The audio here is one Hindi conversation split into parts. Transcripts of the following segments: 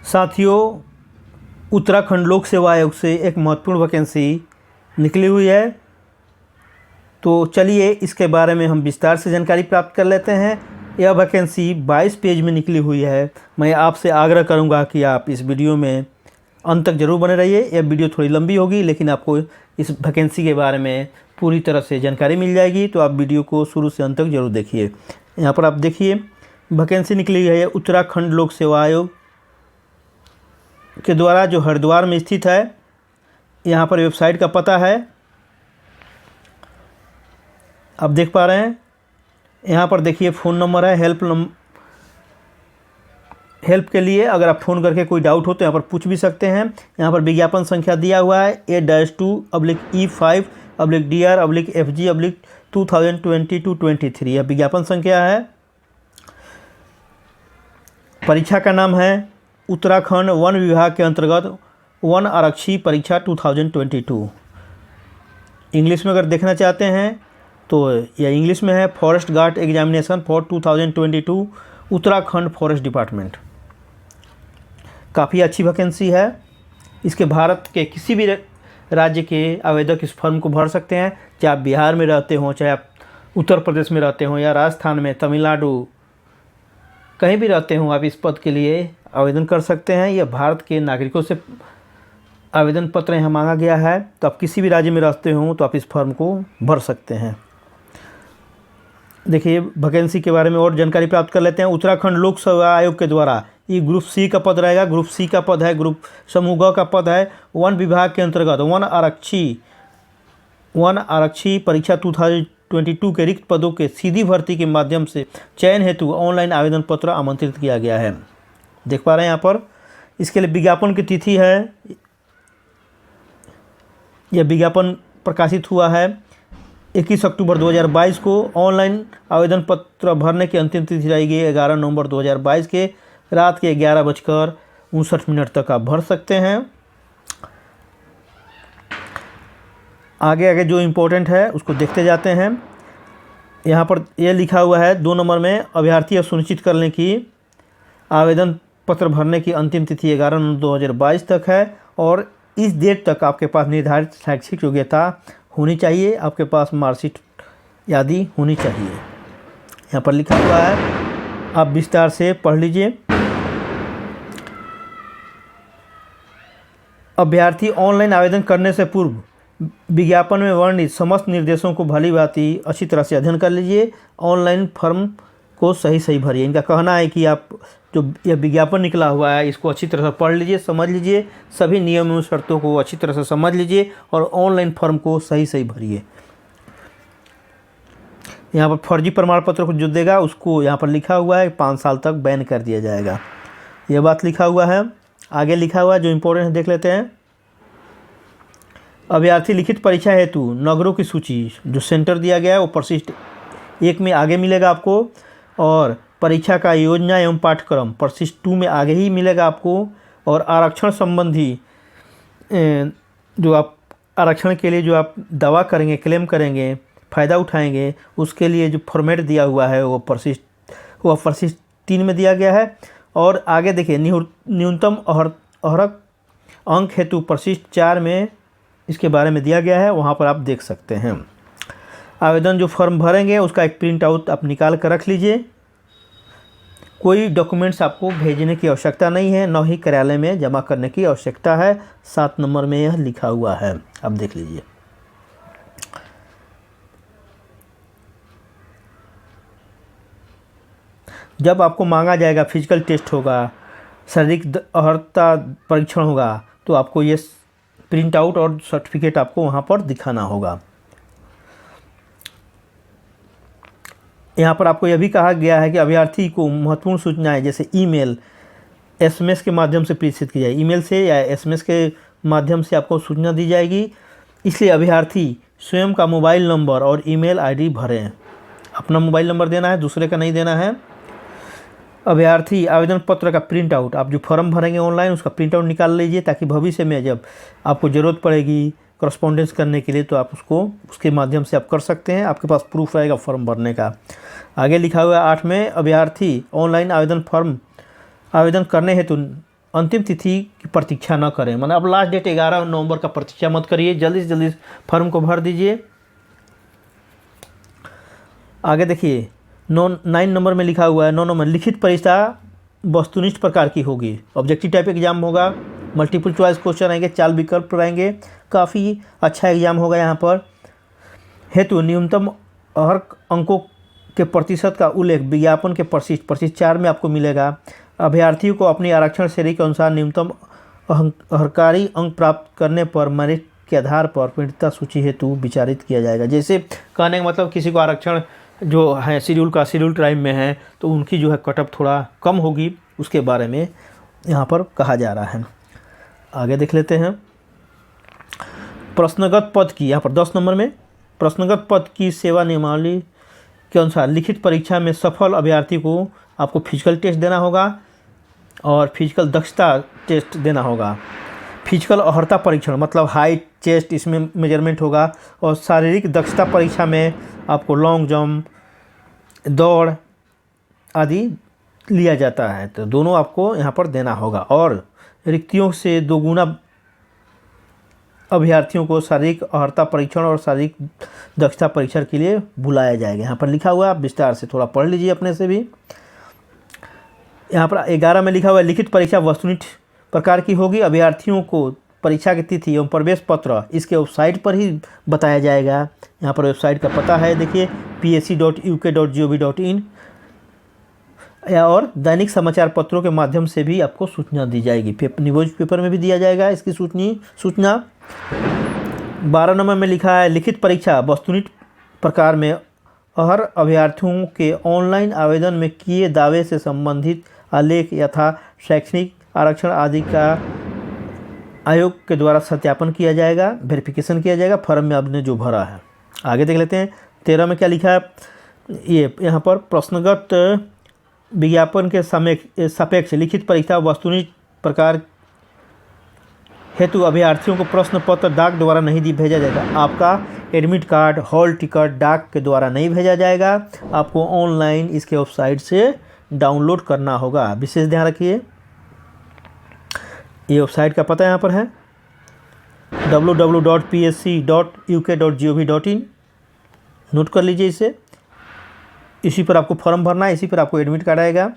साथियों, उत्तराखंड लोक सेवा आयोग से एक महत्वपूर्ण वैकेंसी निकली हुई है। तो चलिए इसके बारे में हम विस्तार से जानकारी प्राप्त कर लेते हैं। यह वैकेंसी 22 पेज में निकली हुई है। मैं आपसे आग्रह करूंगा कि आप इस वीडियो में अंत तक जरूर बने रहिए। यह वीडियो थोड़ी लंबी होगी, लेकिन आपको इस वैकेंसी के बारे में पूरी तरह से जानकारी मिल जाएगी। तो आप वीडियो को शुरू से अंत तक जरूर देखिए। यहाँ पर आप देखिए वैकेंसी निकली है उत्तराखंड लोक सेवा आयोग के द्वारा, जो हरिद्वार में स्थित है। यहाँ पर वेबसाइट का पता है, आप देख पा रहे हैं। यहाँ पर देखिए फ़ोन नंबर है, हेल्प के लिए अगर आप फ़ोन करके कोई डाउट हो तो यहाँ पर पूछ भी सकते हैं। यहाँ पर विज्ञापन संख्या दिया हुआ है 8-2/E5/DR/FG/2022-23। यह विज्ञापन संख्या है। परीक्षा का नाम है उत्तराखंड वन विभाग के अंतर्गत वन आरक्षी परीक्षा 2022। इंग्लिश में अगर देखना चाहते हैं तो यह इंग्लिश में है, forest guard examination for 2022 Uttarakhand forest department. काफ़ी अच्छी वैकेंसी है। इसके भारत के किसी भी राज्य के आवेदक इस फॉर्म को भर सकते हैं, चाहे आप बिहार में रहते हों, चाहे आप उत्तर प्रदेश में रहते हों, या राजस्थान में, तमिलनाडु, कहीं भी रहते हों, आप इस पद के लिए आवेदन कर सकते हैं। यह भारत के नागरिकों से आवेदन पत्र यहाँ मांगा गया है। तो आप किसी भी राज्य में रहते हों तो आप इस फॉर्म को भर सकते हैं। देखिए वैकेंसी के बारे में और जानकारी प्राप्त कर लेते हैं। उत्तराखंड लोक सेवा आयोग के द्वारा ये ग्रुप सी का पद रहेगा। ग्रुप सी का पद है, ग्रुप समूह ग का पद है। वन विभाग के अंतर्गत वन आरक्षी परीक्षा 2022 के रिक्त पदों के सीधी भर्ती के माध्यम से चयन हेतु ऑनलाइन आवेदन पत्र आमंत्रित किया गया है। देख पा रहे हैं यहाँ पर। इसके लिए विज्ञापन की तिथि है, यह विज्ञापन प्रकाशित हुआ है 21 अक्टूबर 2022 को। ऑनलाइन आवेदन पत्र भरने की अंतिम तिथि रहेगी 11 नवंबर 2022 के रात के 11:59 तक आप भर सकते हैं। आगे जो इम्पोर्टेंट है उसको देखते जाते हैं। यहाँ पर यह लिखा हुआ है 2 नंबर में, अभ्यर्थी सुनिश्चित कर लें कि आवेदन पत्र भरने की अंतिम तिथि 11 नवंबर 2022 तक है और इस डेट तक आपके पास निर्धारित शैक्षिक योग्यता होनी चाहिए, आपके पास मार्कशीट आदि होनी चाहिए। यहाँ पर लिखा हुआ है, आप विस्तार से पढ़ लीजिए। अभ्यर्थी ऑनलाइन आवेदन करने से पूर्व विज्ञापन में वर्णित समस्त निर्देशों को भलीभांति अच्छी तरह से अध्ययन कर लीजिए। ऑनलाइन फॉर्म को सही भरिए। इनका कहना है कि आप जो यह विज्ञापन निकला हुआ है इसको अच्छी तरह से पढ़ लीजिए, समझ लीजिए, सभी नियम एवं शर्तों को अच्छी तरह से समझ लीजिए और ऑनलाइन फॉर्म को सही भरिए। यहाँ पर फर्जी प्रमाण पत्र को जो देगा उसको यहाँ पर लिखा हुआ है 5 साल तक बैन कर दिया जाएगा। यह बात लिखा हुआ है। आगे लिखा हुआ है जो इम्पोर्टेंट है देख लेते हैं। अभ्यर्थी लिखित परीक्षा हेतु नगरों की सूची जो सेंटर दिया गया है वो परिशिष्ट 1 में आगे मिलेगा आपको, और परीक्षा का योजना एवं पाठ्यक्रम परिशिष्ट 2 में आगे ही मिलेगा आपको। और आरक्षण संबंधी जो आप आरक्षण के लिए जो आप दावा करेंगे, क्लेम करेंगे, फ़ायदा उठाएंगे, उसके लिए जो फॉर्मेट दिया हुआ है वो परिशिष्ट 3 में दिया गया है। और आगे देखिए न्यूनतम अहरक अंक हेतु परिशिष्ट 4 में इसके बारे में दिया गया है, वहाँ पर आप देख सकते हैं। आवेदन जो फॉर्म भरेंगे उसका एक प्रिंट आउट आप निकाल कर रख लीजिए। कोई डॉक्यूमेंट्स आपको भेजने की आवश्यकता नहीं है, न ही कार्यालय में जमा करने की आवश्यकता है। 7 नंबर में यह लिखा हुआ है, आप देख लीजिए। जब आपको मांगा जाएगा, फिजिकल टेस्ट होगा, शारीरिक अर्हता परीक्षण होगा, तो आपको ये प्रिंट आउट और सर्टिफिकेट आपको वहाँ पर दिखाना होगा। यहाँ पर आपको यह भी कहा गया है कि अभ्यर्थी को महत्वपूर्ण सूचनाएं जैसे ईमेल, एसएमएस के माध्यम से प्रेषित की जाए। ईमेल से या एसएमएस के माध्यम से आपको सूचना दी जाएगी। इसलिए अभ्यर्थी स्वयं का मोबाइल नंबर और ईमेल आईडी भरें। अपना मोबाइल नंबर देना है, दूसरे का नहीं देना है। अभ्यर्थी आवेदन पत्र का प्रिंट आउट, आप जो फॉर्म भरेंगे ऑनलाइन उसका प्रिंट आउट निकाल लीजिए, ताकि भविष्य में जब आपको ज़रूरत पड़ेगी करस्पॉन्डेंस करने के लिए तो आप उसके माध्यम से आप कर सकते हैं। आपके पास प्रूफ रहेगा फॉर्म भरने का। आगे लिखा हुआ है 8 में, अभ्यर्थी ऑनलाइन आवेदन करने हेतु अंतिम तिथि की प्रतीक्षा न करें, मतलब अब लास्ट डेट 11 नवंबर का प्रतीक्षा मत करिए, जल्दी से जल्दी फॉर्म को भर दीजिए। आगे देखिए 9 नंबर में लिखा हुआ है, 9 नंबर, लिखित परीक्षा वस्तुनिष्ठ प्रकार की होगी। ऑब्जेक्टिव टाइप एग्जाम होगा, मल्टीपल चॉइस क्वेश्चन आएंगे, 4 विकल्प रहेंगे, काफ़ी अच्छा एग्जाम होगा। यहाँ पर हेतु न्यूनतम हर अंकों के प्रतिशत का उल्लेख विज्ञापन के परिशिष्ट 4 में आपको मिलेगा। अभ्यर्थियों को अपनी आरक्षण श्रेणी के अनुसार न्यूनतम हरकारी अंक प्राप्त करने पर मेरिट के आधार पर प्रीणिता सूची हेतु विचारित किया जाएगा। जैसे कहने का मतलब किसी को आरक्षण जो है शेड्यूल ट्राइब में है तो उनकी जो है कटअप थोड़ा कम होगी, उसके बारे में यहाँ पर कहा जा रहा है। आगे देख लेते हैं प्रश्नगत पद की। यहाँ पर 10 नंबर में प्रश्नगत पद की सेवा नियमावली के अनुसार लिखित परीक्षा में सफल अभ्यर्थी को आपको फिजिकल टेस्ट देना होगा और फिजिकल दक्षता टेस्ट देना होगा। फिजिकल अर्हता परीक्षण मतलब हाइट, चेस्ट, इसमें मेजरमेंट होगा। और शारीरिक दक्षता परीक्षा में आपको लॉन्ग जंप, दौड़ आदि लिया जाता है, तो दोनों आपको यहाँ पर देना होगा। और रिक्तियों से 2 गुना अभ्यर्थियों को शारीरिक अर्हता परीक्षण और शारीरिक दक्षता परीक्षण के लिए बुलाया जाएगा। यहाँ पर लिखा हुआ है, आप विस्तार से थोड़ा पढ़ लीजिए अपने से भी। यहाँ पर 11 में लिखा हुआ है लिखित परीक्षा वस्तुनिष्ठ प्रकार की होगी। अभ्यर्थियों को परीक्षा की तिथि एवं प्रवेश पत्र इसके वेबसाइट पर ही बताया जाएगा। यहाँ पर वेबसाइट का पता है, देखिए psc.uk.gov.in, और दैनिक समाचार पत्रों के माध्यम से भी आपको सूचना दी जाएगी। न्यूज़ पेपर में भी दिया जाएगा इसकी सूचना। 12 नंबर में लिखा है लिखित परीक्षा वस्तुनिष्ठ प्रकार में हर अभ्यर्थियों के ऑनलाइन आवेदन में किए दावे से संबंधित आलेख यथा शैक्षणिक आरक्षण आदि का आयोग के द्वारा सत्यापन किया जाएगा, वेरिफिकेशन किया जाएगा फॉर्म में आपने जो भरा है। आगे देख लेते हैं 13 में क्या लिखा है। ये यहाँ पर प्रश्नगत विज्ञापन के सापेक्ष लिखित परीक्षा वस्तुनिष्ठ प्रकार हेतु अभ्यर्थियों को प्रश्न पत्र डाक द्वारा नहीं भेजा जाएगा। आपका एडमिट कार्ड, हॉल टिकट डाक के द्वारा नहीं भेजा जाएगा, आपको ऑनलाइन इसके वेबसाइट से डाउनलोड करना होगा। विशेष ध्यान रखिए, ये वेबसाइट का पता यहाँ पर है www.psc.uk.gov.in, नोट कर लीजिए इसे। इसी पर आपको फॉर्म भरना है, इसी पर आपको एडमिट कार्ड आएगा।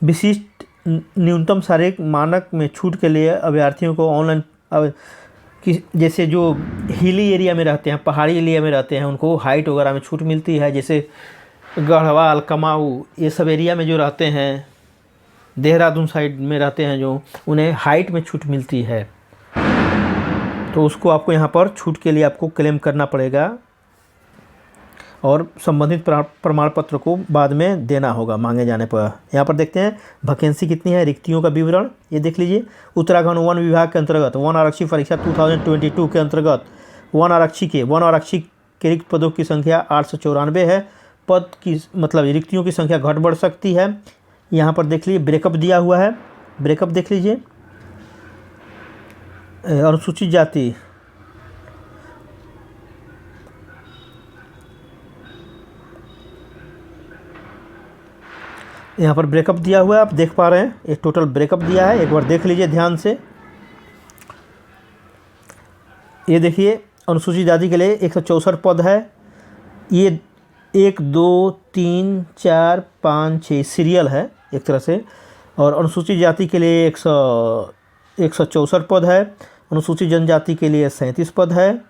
विशिष्ट न्यूनतम शारीरिक मानक में छूट के लिए अभ्यर्थियों को ऑनलाइन जैसे जो हिली एरिया में रहते हैं, पहाड़ी एरिया में रहते हैं, उनको हाइट वगैरह में छूट मिलती है। जैसे गढ़वाल, कुमाऊं, ये सब एरिया में जो रहते हैं, देहरादून साइड में रहते हैं जो, उन्हें हाइट में छूट मिलती है, तो उसको आपको यहाँ पर छूट के लिए आपको क्लेम करना पड़ेगा और संबंधित प्रमाण पत्र को बाद में देना होगा मांगे जाने पर। यहाँ पर देखते हैं वैकेंसी कितनी है, रिक्तियों का विवरण ये देख लीजिए। उत्तराखंड वन विभाग के अंतर्गत वन आरक्षी परीक्षा 2022 के अंतर्गत वन आरक्षी के रिक्त पदों की संख्या 894 है। पद की मतलब रिक्तियों की संख्या घट बढ़ सकती है। यहाँ पर देख लीजिए ब्रेकअप दिया हुआ है, ब्रेकअप देख लीजिए। अनुसूचित जाति, यहाँ पर ब्रेकअप दिया हुआ है, आप देख पा रहे हैं, एक टोटल ब्रेकअप दिया है, एक बार देख लीजिए ध्यान से। ये देखिए अनुसूचित जाति के लिए 164 पद है। ये 1 2 3 4 5 6 सीरियल है एक तरह से। और अनुसूचित जाति के लिए 164 पद है। अनुसूचित जनजाति के लिए 37 पद है।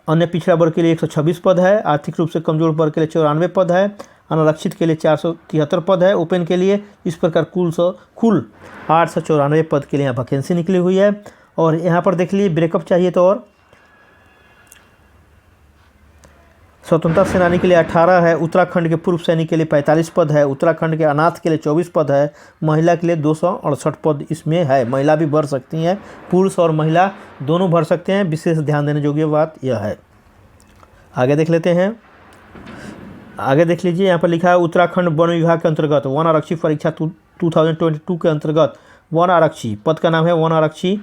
अन्य पिछड़ा वर्ग के लिए 126 पद है। आर्थिक रूप से कमजोर वर्ग के लिए 94 पद है। अनारक्षित के लिए 473 पद है। ओपन के लिए इस प्रकार कुल 894 पद के लिए यहाँ वैकेंसी निकली हुई है। और यहाँ पर देख लीजिए ब्रेकअप चाहिए तो और स्वतंत्रता सेनानी के लिए 18 है। उत्तराखंड के पूर्व सैनिक के लिए 45 पद है। उत्तराखंड के अनाथ के लिए 24 पद है। महिला के लिए 268 पद इसमें है। महिला भी भर सकती हैं, पुरुष और महिला दोनों भर सकते हैं। विशेष ध्यान देने योग्य बात यह है। आगे देख लेते हैं, आगे देख लीजिए यहाँ पर लिखा है उत्तराखंड वन विभाग के अंतर्गत वन आरक्षी परीक्षा 2022 के अंतर्गत वन आरक्षी पद का नाम है वन आरक्षी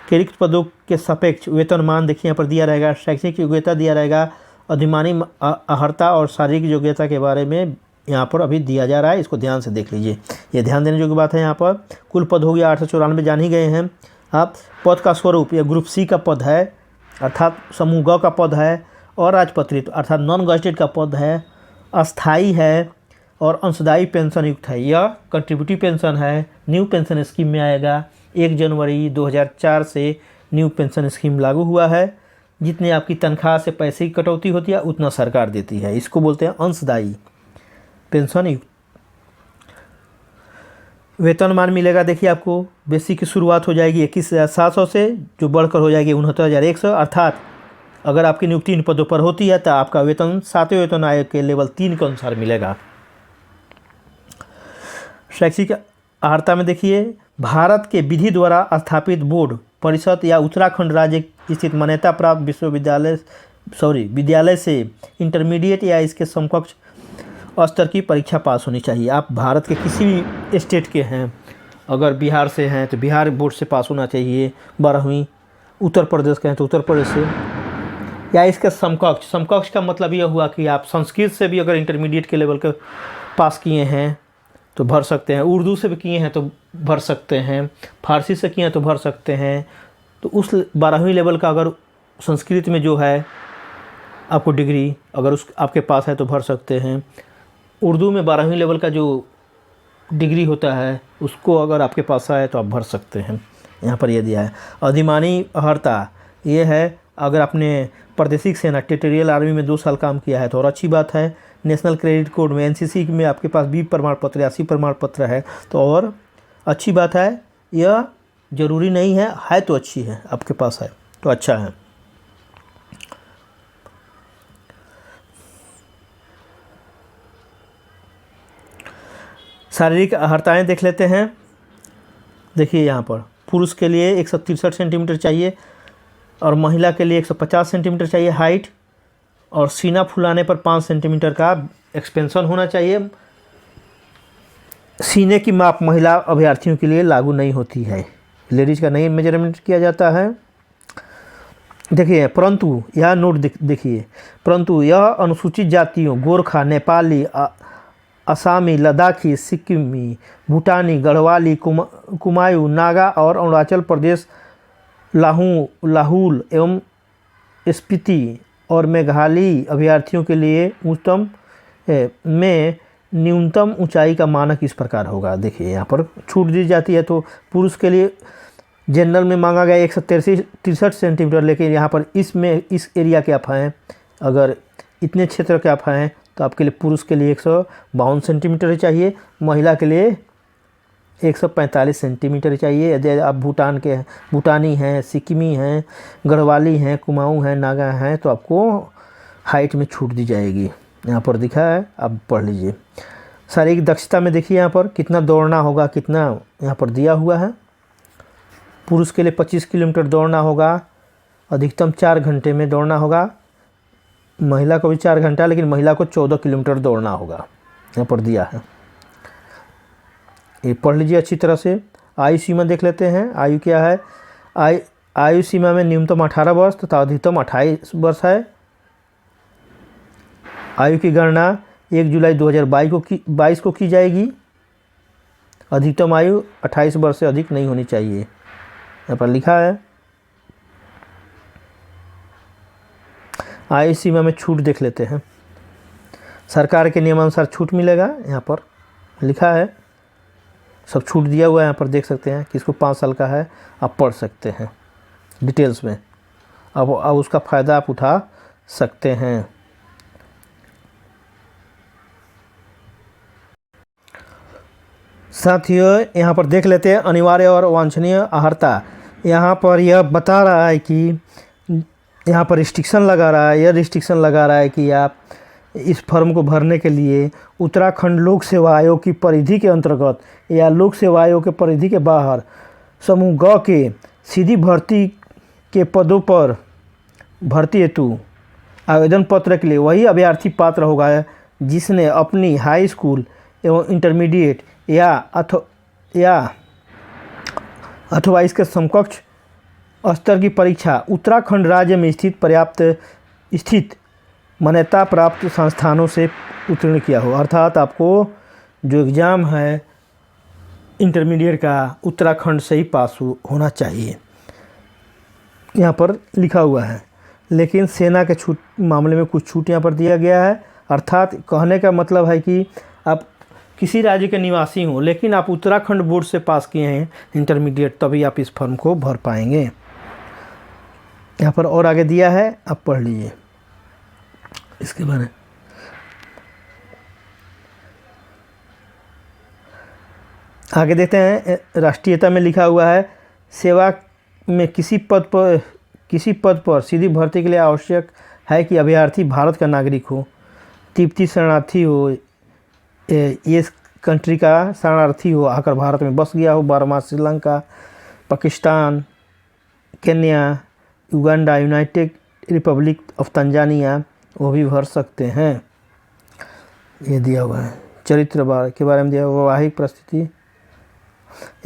के रिक्त पदों के सापेक्ष वेतनमान देखिए यहाँ पर दिया रहेगा। शैक्षणिक योग्यता दिया रहेगा। अधिमानी अर्हता और शारीरिक योग्यता के बारे में यहाँ पर अभी दिया जा रहा है, इसको ध्यान से देख लीजिए। ये ध्यान देने जोगी बात है। यहाँ पर कुल पद हो गया 894 जान ही गए हैं आप। पद का स्वरूप यह ग्रुप सी का पद है, अर्थात समूह ग का पद है, और राजपत्रित अर्थात नॉन गजेटेड का पद है, अस्थाई है और अंशदायी पेंशन युक्त है। यह कंट्रीब्यूटिव पेंशन है, न्यू पेंशन स्कीम में आएगा। 1 जनवरी 2004 से न्यू पेंशन स्कीम लागू हुआ है। जितने आपकी तनख्वाह से पैसे की कटौती होती है उतना सरकार देती है, इसको बोलते हैं अंशदायी पेंशन युक्त। वेतनमान मिलेगा, देखिए आपको बेसिक की शुरुआत हो जाएगी 21,700 से, जो बढ़कर हो जाएगी 69,100। अर्थात अगर आपकी नियुक्ति इन पदों पर होती है तो आपका वेतन 7वें वेतन आयोग के लेवल 3 के अनुसार मिलेगा। शैक्षिक अर्हता में देखिए, भारत के विधि द्वारा स्थापित बोर्ड परिषद या उत्तराखंड राज्य स्थित मान्यता प्राप्त विद्यालय से इंटरमीडिएट या इसके समकक्ष स्तर की परीक्षा पास होनी चाहिए। आप भारत के किसी भी स्टेट के हैं, अगर बिहार से हैं तो बिहार बोर्ड से पास होना चाहिए 12वीं, उत्तर प्रदेश के हैं तो उत्तर प्रदेश से, या इसके समकक्ष। समकक्ष का मतलब यह हुआ कि आप संस्कृत से भी अगर इंटरमीडिएट के लेवल के पास किए हैं तो भर सकते हैं, उर्दू से भी किए हैं तो भर सकते हैं, फारसी से किए हैं तो भर सकते हैं। तो उस 12वीं लेवल का अगर संस्कृत में जो है आपको डिग्री अगर उस आपके पास है तो भर सकते हैं। उर्दू में 12वीं लेवल का जो डिग्री होता है उसको अगर आपके पास है तो आप भर सकते हैं। यहाँ पर यह दिया है। अधिमानी अर्हता ये है, अगर आपने प्रादेशिक सेना टेरिटोरियल आर्मी में 2 साल काम किया है तो और अच्छी बात है। नेशनल क्रेडिट कोड में एनसीसी में आपके पास 20 प्रमाण पत्र या 80 प्रमाण पत्र है तो और अच्छी बात है। यह ज़रूरी नहीं है तो अच्छी है, आपके पास है तो अच्छा है। शारीरिक अर्हताएँ देख लेते हैं। देखिए यहाँ पर पुरुष के लिए 163 सेंटीमीटर चाहिए और महिला के लिए 150 सेंटीमीटर चाहिए हाइट, और सीना फुलाने पर 5 सेंटीमीटर का एक्सपेंशन होना चाहिए। सीने की माप महिला अभ्यर्थियों के लिए लागू नहीं होती है, लेडीज़ का नहीं मेजरमेंट किया जाता है। देखिए परंतु यह नोट देखिए, परंतु यह अनुसूचित जातियों गोरखा, नेपाली, असामी, लद्दाखी, सिक्किमी, भूटानी, गढ़वाली, कुमायूं, नागा और अरुणाचल प्रदेश, लाहौल एवं स्पीति और मेघालय अभ्यर्थियों के लिए उच्चतम में न्यूनतम ऊंचाई का मानक इस प्रकार होगा। देखिए यहाँ पर छूट दी जाती है। तो पुरुष के लिए जनरल में मांगा गया 163 सेंटीमीटर, लेकिन यहाँ पर इस एरिया के आप हैं, अगर इतने क्षेत्र के आप हैं तो आपके लिए पुरुष के लिए 152 सेंटीमीटर ही चाहिए, महिला के लिए 145 सेंटीमीटर चाहिए। यदि आप भूटानी हैं, सिक्किमी हैं, गढ़वाली हैं, कुमाऊं हैं, नागा हैं तो आपको हाइट में छूट दी जाएगी। यहाँ पर दिखा है, आप पढ़ लीजिए। शारीरिक दक्षता में देखिए यहाँ पर कितना दौड़ना होगा, कितना यहाँ पर दिया हुआ है। पुरुष के लिए 25 किलोमीटर दौड़ना होगा, अधिकतम 4 घंटे में दौड़ना होगा। महिला को भी 4 घंटा, लेकिन महिला को 14 किलोमीटर दौड़ना होगा, यहाँ पर दिया है। ये पढ़ लीजिए अच्छी तरह से। आयु सीमा देख लेते हैं। आयु क्या है? आयु सीमा में न्यूनतम 18 वर्ष तथा अधिकतम 28 वर्ष है। आयु की गणना 1 जुलाई 2022 को की जाएगी। अधिकतम आयु 28 वर्ष से अधिक नहीं होनी चाहिए, यहाँ पर लिखा है। आयु सीमा में छूट देख लेते हैं। सरकार के नियमानुसार छूट मिलेगा, यहाँ पर लिखा है, सब छूट दिया हुआ है। यहाँ पर देख सकते हैं किसको 5 साल का है, आप पढ़ सकते हैं डिटेल्स में। अब उसका फ़ायदा आप उठा सकते हैं। साथियों यहाँ पर देख लेते हैं अनिवार्य और वांछनीय अर्हता। यहाँ पर यह बता रहा है कि यहाँ पर रिस्ट्रिक्शन लगा रहा है, यह रिस्ट्रिक्शन लगा रहा है कि आप इस फॉर्म को भरने के लिए उत्तराखंड लोक सेवा आयोग की परिधि के अंतर्गत या लोक सेवा आयोग के परिधि के बाहर समूह ग के सीधी भर्ती के पदों पर भर्ती हेतु आवेदन पत्र के लिए वही अभ्यर्थी पात्र होगा जिसने अपनी हाई स्कूल एवं इंटरमीडिएट या अथवा इसके समकक्ष स्तर की परीक्षा उत्तराखंड राज्य में स्थित मान्यता प्राप्त संस्थानों से उत्तीर्ण किया हो, अर्थात आपको जो एग्ज़ाम है इंटरमीडिएट का उत्तराखंड से ही पास होना चाहिए, यहाँ पर लिखा हुआ है। लेकिन सेना के छूट मामले में कुछ छूट यहाँ पर दिया गया है, अर्थात कहने का मतलब है कि आप किसी राज्य के निवासी हों लेकिन आप उत्तराखंड बोर्ड से पास किए हैं इंटरमीडिएट, तभी आप इस फॉर्म को भर पाएंगे। यहाँ पर और आगे दिया है, आप पढ़ लीजिए इसके बारे में। आगे देखते हैं, राष्ट्रीयता में लिखा हुआ है सेवा में किसी पद पर सीधी भर्ती के लिए आवश्यक है कि अभ्यर्थी भारत का नागरिक हो, तिब्बती शरणार्थी हो, ये कंट्री का शरणार्थी हो, आकर भारत में बस गया हो, Burma, Sri Lanka, Pakistan, Kenya, Uganda, United Republic of Tanzania, वो भी भर सकते हैं। ये दिया हुआ है। चरित्र के बारे में दिया हुआ, वैवाहिक परिस्थिति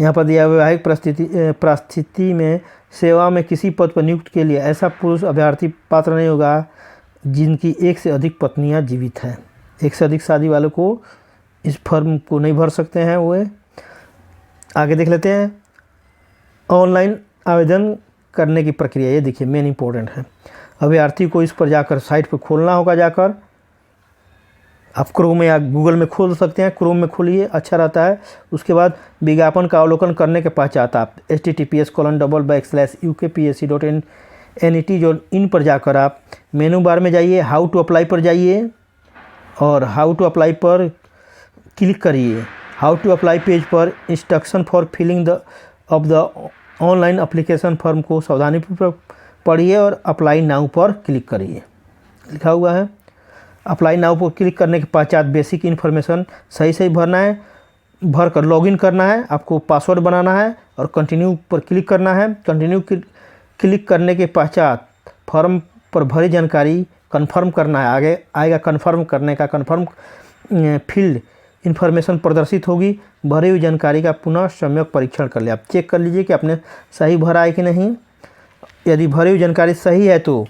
यहाँ पर दिया हुआ, वैवाहिक परिस्थिति में सेवा में किसी पद पर नियुक्त के लिए ऐसा पुरुष अभ्यर्थी पात्र नहीं होगा जिनकी एक से अधिक पत्नियां जीवित हैं। एक से अधिक शादी वालों को इस फॉर्म को नहीं भर सकते हैं। वो आगे देख लेते हैं, ऑनलाइन आवेदन करने की प्रक्रिया। ये देखिए मेन इंपॉर्टेंट है। अभ्यर्थी को इस पर जाकर साइट पर खोलना होगा, जाकर आप क्रोम में या गूगल में खोल सकते हैं, क्रोम में खोलिए, अच्छा रहता है। उसके बाद विज्ञापन का अवलोकन करने के पश्चात आप https://ukpsc.net जो इन पर जाकर आप मेनू बार में जाइए, हाउ टू अप्लाई पर जाइए और हाउ टू अप्लाई पर क्लिक करिए। हाउ टू अप्लाई पेज पर instruction for filling of the online application form को सावधानीपूर्वक पढ़िए और अप्लाई नाउ पर क्लिक करिए, लिखा हुआ है। अप्लाई नाउ पर क्लिक करने के पश्चात बेसिक इन्फॉर्मेशन सही भरना है, भर कर लॉगिन करना है, आपको पासवर्ड बनाना है और कंटिन्यू पर क्लिक करना है। कंटिन्यू क्लिक करने के पश्चात फॉर्म पर भरी जानकारी कंफर्म करना है। आगे आएगा कंफर्म करने का, कंफर्म फील्ड इन्फॉर्मेशन प्रदर्शित होगी। भरी हुई जानकारी का पुनः सम्यक परीक्षण कर ले। आप चेक कर लीजिए कि आपने सही भरा है कि नहीं। यदि भरी हुई जानकारी सही है तो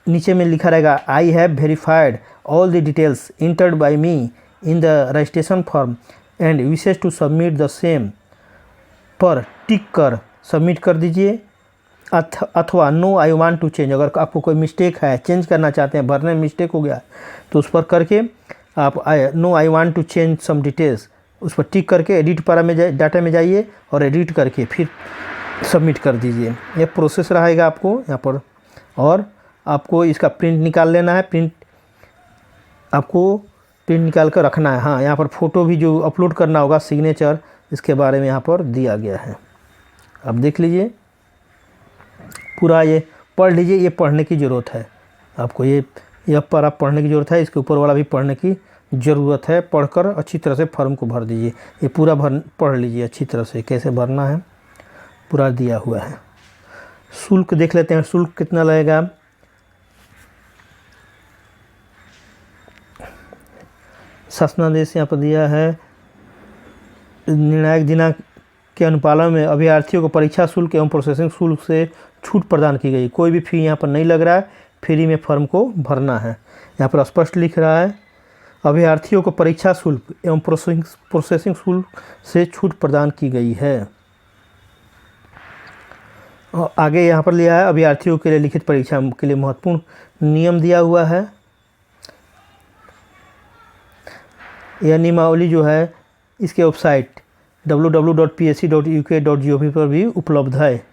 नीचे में लिखा रहेगा I have verified all the details entered by me in the registration form and wish to submit the same पर टिक कर सबमिट कर दीजिए। अथवा no I want to change, अगर आपको कोई मिस्टेक है, चेंज करना चाहते हैं, भरने में मिस्टेक हो गया तो उस पर करके आप no I want to change some details उस पर टिक करके एडिट पारा में डाटा में जाइए और एडिट करके फिर सबमिट कर दीजिए। यह प्रोसेस रहेगा आपको यहाँ पर। और आपको इसका प्रिंट निकाल लेना है, प्रिंट निकाल कर रखना है। हाँ, यहाँ पर फ़ोटो भी जो अपलोड करना होगा, सिग्नेचर, इसके बारे में यहाँ पर दिया गया है। अब देख लीजिए पूरा, ये पढ़ लीजिए। ये पढ़ने की ज़रूरत है आपको, ये पर आप पढ़ने की ज़रूरत है, इसके ऊपर वाला भी पढ़ने की ज़रूरत है। पढ़कर अच्छी तरह से फॉर्म को भर दीजिए। ये पूरा पढ़ लीजिए अच्छी तरह से, कैसे भरना है पूरा दिया हुआ है। शुल्क देख लेते हैं, शुल्क कितना लगेगा। शासनादेश यहाँ पर दिया है। निर्णायक दिनांक के अनुपालन में अभ्यर्थियों को परीक्षा शुल्क एवं प्रोसेसिंग शुल्क से छूट प्रदान की गई। कोई भी फी यहाँ पर नहीं लग रहा है, फ्री में फॉर्म को भरना है। यहाँ पर स्पष्ट लिख रहा है अभ्यर्थियों को परीक्षा शुल्क एवं प्रोसेसिंग शुल्क से छूट प्रदान की गई है। और आगे यहाँ पर लिया है अभ्यर्थियों के लिए लिखित परीक्षा के लिए महत्वपूर्ण नियम दिया हुआ है। यह नियमावली जो है इसके वेबसाइट www.psc.uk.gov पर भी उपलब्ध है।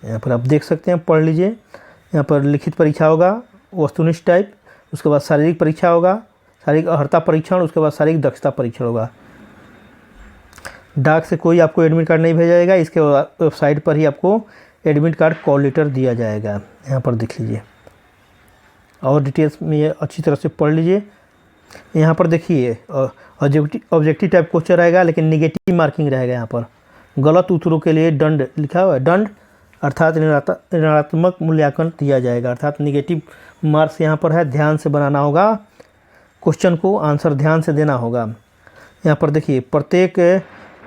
यहाँ पर आप देख सकते हैं, पढ़ लीजिए। यहाँ पर लिखित परीक्षा होगा वस्तुनिष्ठ टाइप, उसके बाद शारीरिक परीक्षा होगा, शारीरिक अर्हता परीक्षण, उसके बाद शारीरिक दक्षता परीक्षण होगा। डाक से कोई आपको एडमिट कार्ड नहीं भेजा जाएगा, इसके वेबसाइट पर ही आपको एडमिट कार्ड कॉल लेटर दिया जाएगा। यहाँ पर देख लीजिए और डिटेल्स में ये अच्छी तरह से पढ़ लीजिए। यहाँ पर देखिए ऑब्जेक्टिव टाइप क्वेश्चन रहेगा लेकिन निगेटिव मार्किंग रहेगा। यहाँ पर गलत उत्तरों के लिए दंड लिखा हुआ है, दंड अर्थात ऋणात्मक मूल्यांकन दिया जाएगा, अर्थात निगेटिव मार्क्स यहाँ पर है। ध्यान से बनाना होगा क्वेश्चन को, आंसर ध्यान से देना होगा। यहाँ पर देखिए प्रत्येक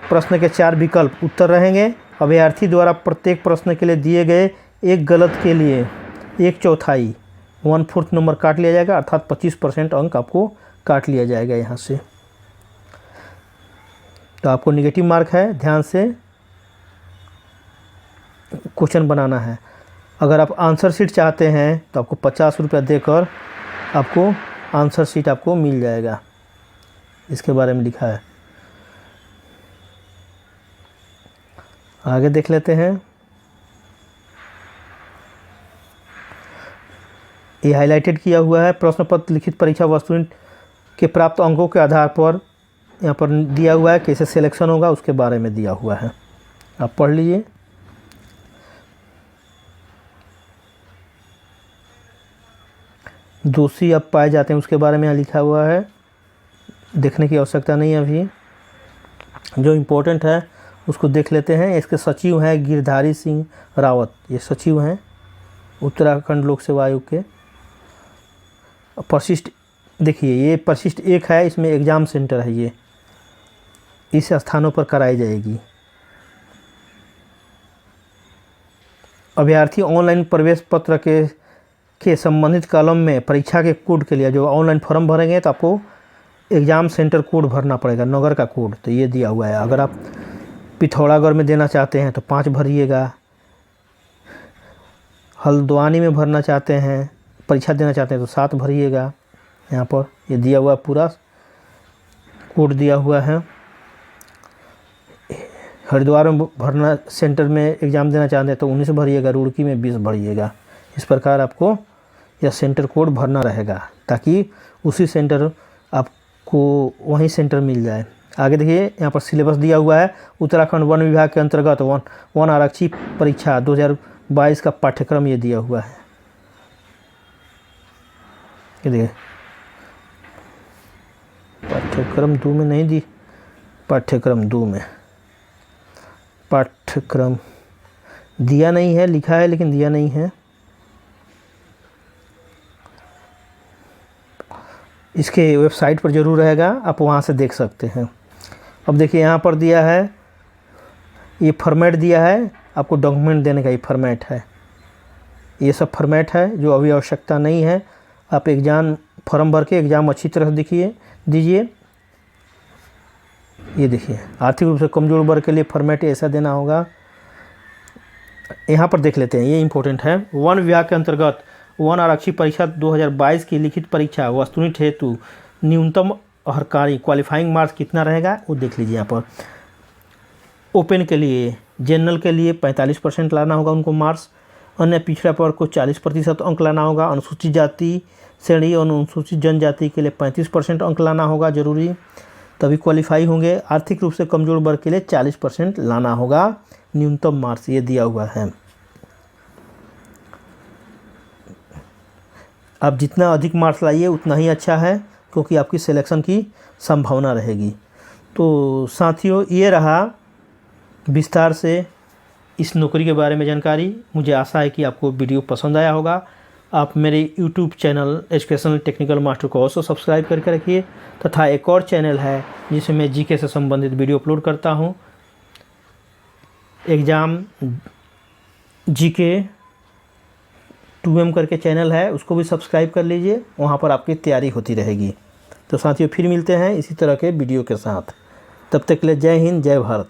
प्रश्न के 4 विकल्प उत्तर रहेंगे। अभ्यर्थी द्वारा प्रत्येक प्रश्न के लिए दिए गए एक गलत के लिए 1/4 1/4 नंबर काट लिया जाएगा, अर्थात 25% अंक आपको काट लिया जाएगा यहाँ से। तो आपको नेगेटिव मार्क है, ध्यान से क्वेश्चन बनाना है। अगर आप आंसर शीट चाहते हैं तो आपको 50 रुपया देकर आपको आंसर शीट आपको मिल जाएगा, इसके बारे में लिखा है। आगे देख लेते हैं। ये हाईलाइटेड किया हुआ है, प्रश्न पत्र लिखित परीक्षा वस्तुएं के प्राप्त अंकों के आधार पर यहाँ पर दिया हुआ है, कैसे सिलेक्शन होगा उसके बारे में दिया हुआ है, आप पढ़ लीजिए। दोषी अब पाए जाते हैं उसके बारे में यहाँ लिखा हुआ है, देखने की आवश्यकता नहीं है अभी। जो इम्पोर्टेंट है उसको देख लेते हैं। इसके सचिव हैं गिरधारी सिंह रावत, ये सचिव हैं उत्तराखंड लोक सेवा आयोग के। परिशिष्ट देखिए, ये परिशिष्ट 1 है, इसमें एग्ज़ाम सेंटर है, ये इस स्थानों पर कराई जाएगी। अभ्यर्थी ऑनलाइन प्रवेश पत्र के संबंधित कॉलम में परीक्षा के कोड के लिए जो ऑनलाइन फॉर्म भरेंगे तो आपको एग्ज़ाम सेंटर कोड भरना पड़ेगा, नगर का कोड, तो ये दिया हुआ है। अगर आप पिथौरागढ़ में देना चाहते हैं तो 5 भरिएगा, हल्द्वानी में भरना चाहते हैं, परीक्षा देना चाहते हैं तो 7 भरिएगा। यहाँ पर ये दिया हुआ पूरा कोड दिया हुआ है। हरिद्वार में भरना, सेंटर में एग्ज़ाम देना चाहते हैं तो 19 भरिएगा, रुड़की में 20 भरिएगा। इस प्रकार आपको यह सेंटर कोड भरना रहेगा ताकि उसी सेंटर आपको वहीं सेंटर मिल जाए। आगे देखिए, यहाँ पर सिलेबस दिया हुआ है। उत्तराखंड वन विभाग के अंतर्गत वन आरक्षी परीक्षा 2022 का पाठ्यक्रम ये दिया हुआ है। ये देखिए, पाठ्यक्रम 2 में नहीं दी, पाठ्यक्रम 2 में पाठ्यक्रम दिया नहीं है, लिखा है लेकिन दिया नहीं है। इसके वेबसाइट पर ज़रूर रहेगा, आप वहाँ से देख सकते हैं। अब देखिए यहाँ पर दिया है, ये फॉर्मेट दिया है, आपको डॉक्यूमेंट देने का ये फॉर्मेट है। ये सब फॉर्मेट है जो अभी आवश्यकता नहीं है। आप एग्ज़ाम फॉर्म भर के एग्ज़ाम अच्छी तरह से दीजिए। ये देखिए, आर्थिक रूप से कमज़ोर वर्ग के लिए फॉर्मेट ऐसा देना होगा। यहाँ पर देख लेते हैं, ये इम्पोर्टेंट है। वन विभाग के अंतर्गत वन आरक्षी परीक्षा 2022 की लिखित परीक्षा वस्तुनिष्ठ हेतु न्यूनतम अर्हकारी क्वालिफाइंग मार्क्स कितना रहेगा वो देख लीजिए। यहाँ पर ओपन के लिए, जनरल के लिए 45% लाना होगा उनको मार्क्स, अन्य पिछड़ा वर्ग को 40% अंक लाना होगा, अनुसूचित जाति श्रेणी और अनुसूचित जनजाति के लिए 35% अंक लाना होगा जरूरी, तभी क्वालिफाई होंगे। आर्थिक रूप से कमज़ोर वर्ग के लिए 40% लाना होगा न्यूनतम मार्क्स, ये दिया हुआ है। आप जितना अधिक मार्क्स लाइए उतना ही अच्छा है, क्योंकि आपकी सिलेक्शन की संभावना रहेगी। तो साथियों, ये रहा विस्तार से इस नौकरी के बारे में जानकारी। मुझे आशा है कि आपको वीडियो पसंद आया होगा। आप मेरे YouTube channel educational technical master को अवश्य सब्सक्राइब करके रखिए, तथा एक और चैनल है जिसमें मैं जीके से संबंधित वीडियो अपलोड करता हूं। एग्ज़ाम जीके 2M करके चैनल है, उसको भी सब्सक्राइब कर लीजिए, वहाँ पर आपकी तैयारी होती रहेगी। तो साथियों, फिर मिलते हैं इसी तरह के वीडियो के साथ। तब तक के लिए जय हिंद, जय भारत।